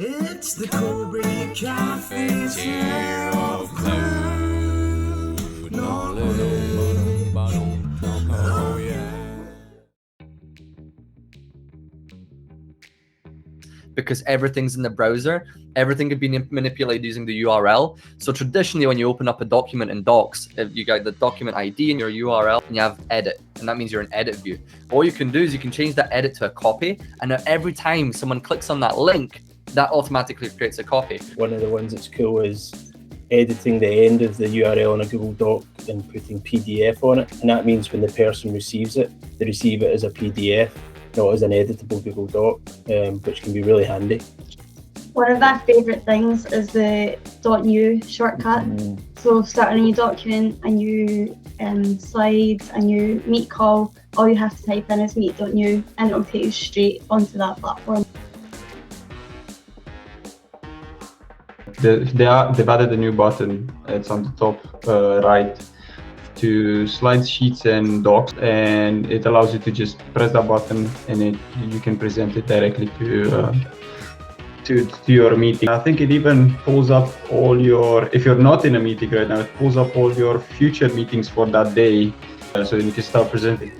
It's the Cobry Cafetiere of cloud knowledge. Oh yeah. Because everything's in the browser, everything could be manipulated using the URL. So traditionally, when you open up a document in Docs, you got the document ID and your URL, and you have edit, and that means you're in edit view. All you can do is you can change that edit to a copy, and now every time someone clicks on that link, that automatically creates a copy. One of the ones that's cool is editing the end of the URL in a Google Doc and putting PDF on it. And that means when the person receives it, they receive it as a PDF, not as an editable Google Doc, which can be really handy. One of my favourite things is the .new shortcut. So starting a new document, a new slides, a new Meet call, all you have to type in is meet.new and it'll take you straight onto that platform. They've added a new button. It's on the top right to slide sheets and docs, and it allows you to just press that button and you can present it directly to your meeting. I think it even pulls up all your, if you're not in a meeting right now, it pulls up all your future meetings for that day, so you can start presenting.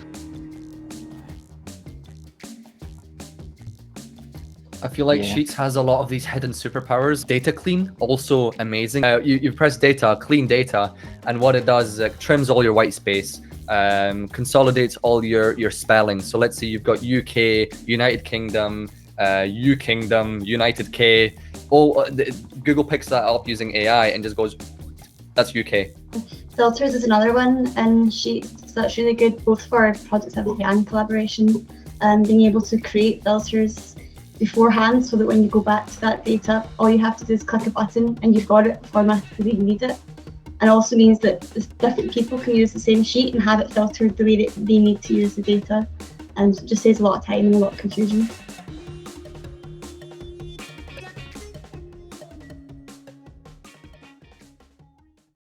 I feel like Sheets has a lot of these hidden superpowers. Data clean, also amazing. You press data, clean data, and what it does is it trims all your white space, consolidates all your spelling. So let's say you've got UK, United Kingdom, U Kingdom, United K. Google picks that up using AI and just goes, that's UK. Filters is another one in Sheets that's really good both for productivity and collaboration. Being able to create filters beforehand so that when you go back to that data, all you have to do is click a button and you've got it formatted the way you need it. And also means that different people can use the same sheet and have it filtered the way that they need to use the data, and just saves a lot of time and a lot of confusion.